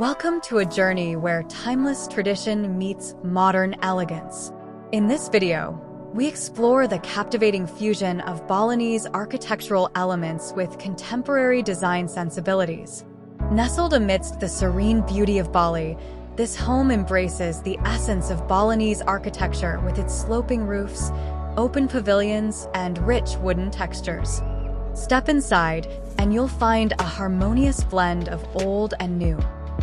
Welcome to a journey where timeless tradition meets modern elegance. In this video, we explore the captivating fusion of Balinese architectural elements with contemporary design sensibilities. Nestled amidst the serene beauty of Bali, this home embraces the essence of Balinese architecture with its sloping roofs, open pavilions, and rich wooden textures. Step inside, and you'll find a harmonious blend of old and new.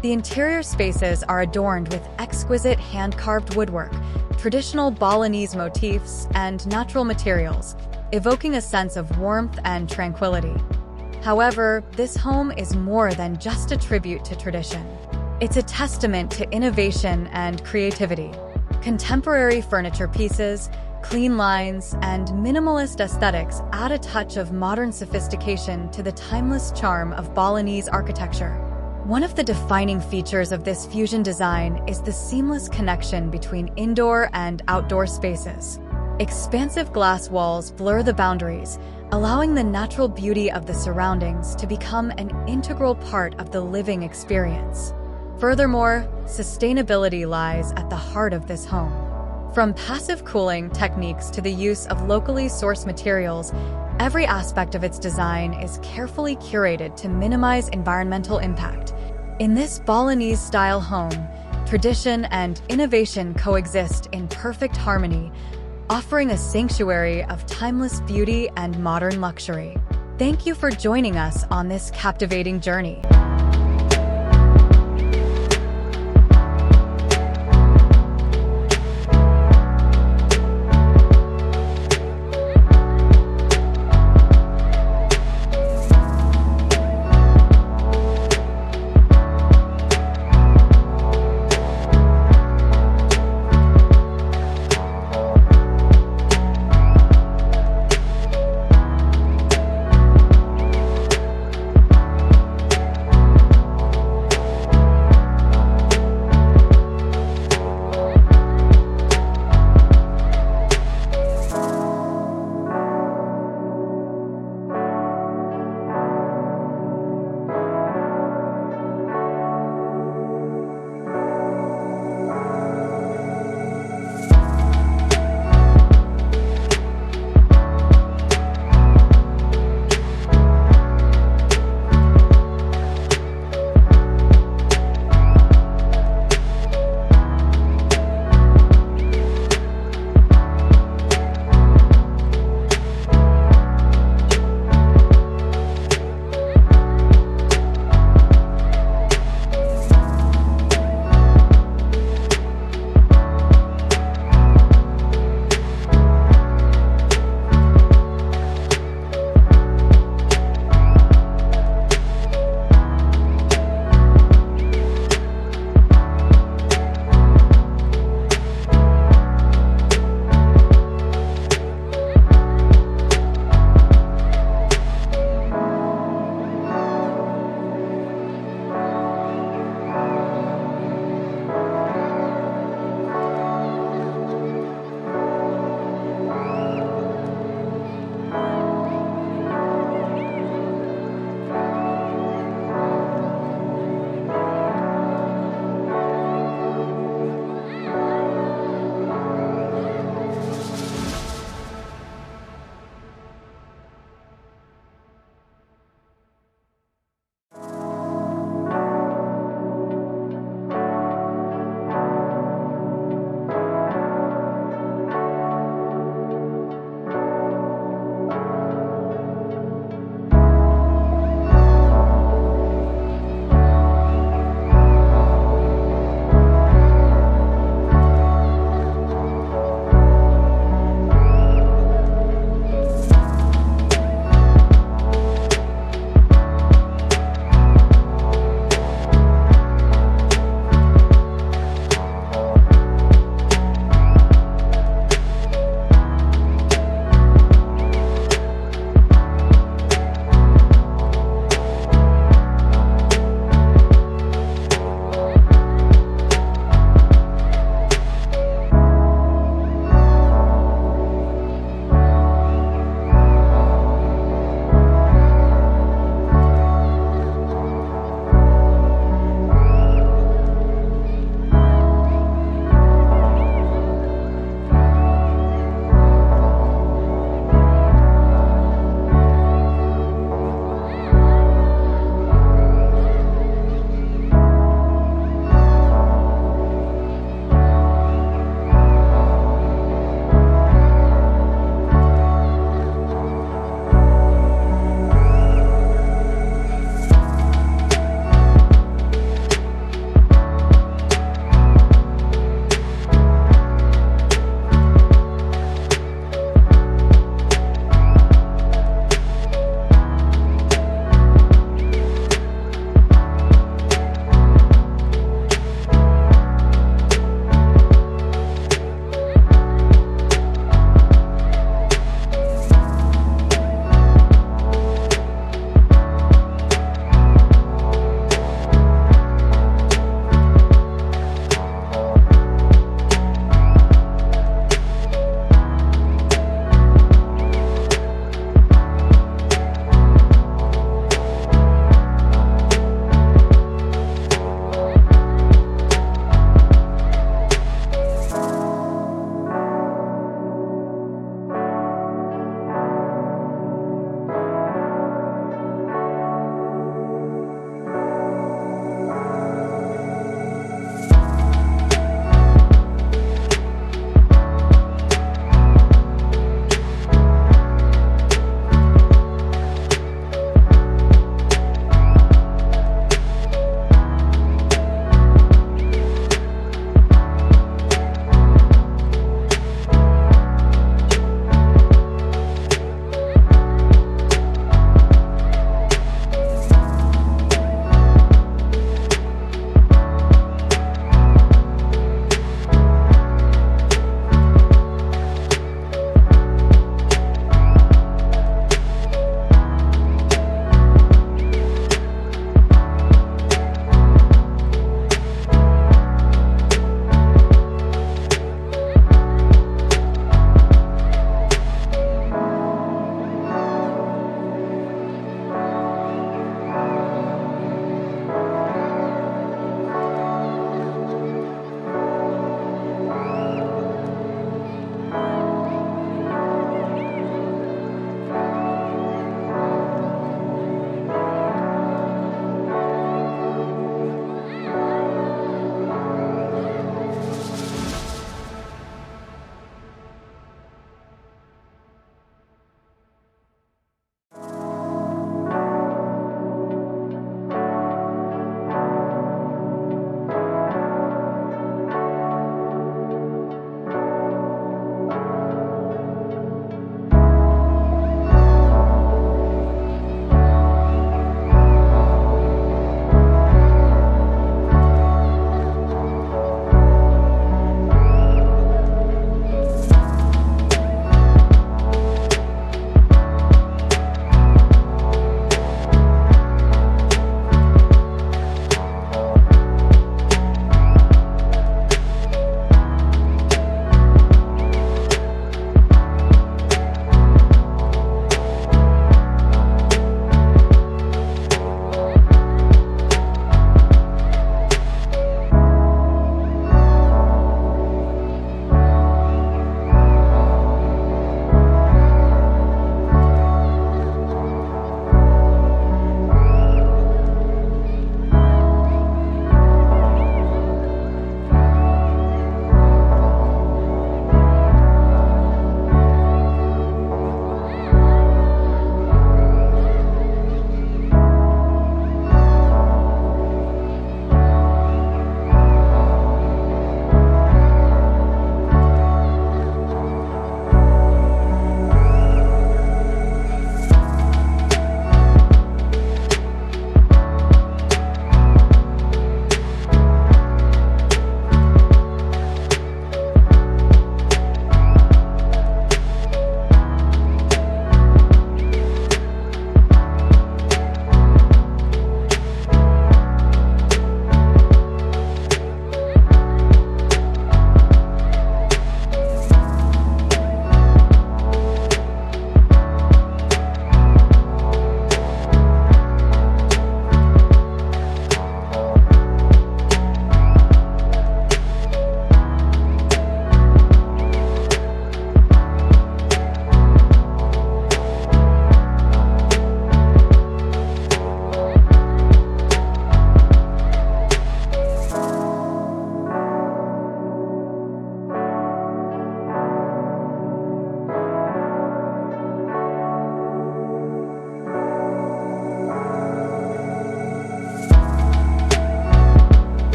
The interior spaces are adorned with exquisite hand-carved woodwork, traditional Balinese motifs, and natural materials, evoking a sense of warmth and tranquility. However, this home is more than just a tribute to tradition. It's a testament to innovation and creativity. Contemporary furniture pieces, clean lines, and minimalist aesthetics add a touch of modern sophistication to the timeless charm of Balinese architecture. One of the defining features of this fusion design is the seamless connection between indoor and outdoor spaces. Expansive glass walls blur the boundaries, allowing the natural beauty of the surroundings to become an integral part of the living experience. Furthermore, sustainability lies at the heart of this home. From passive cooling techniques to the use of locally sourced materials, every aspect of its design is carefully curated to minimize environmental impact. In this Balinese-style home, tradition and innovation coexist in perfect harmony, offering a sanctuary of timeless beauty and modern luxury. Thank you for joining us on this captivating journey.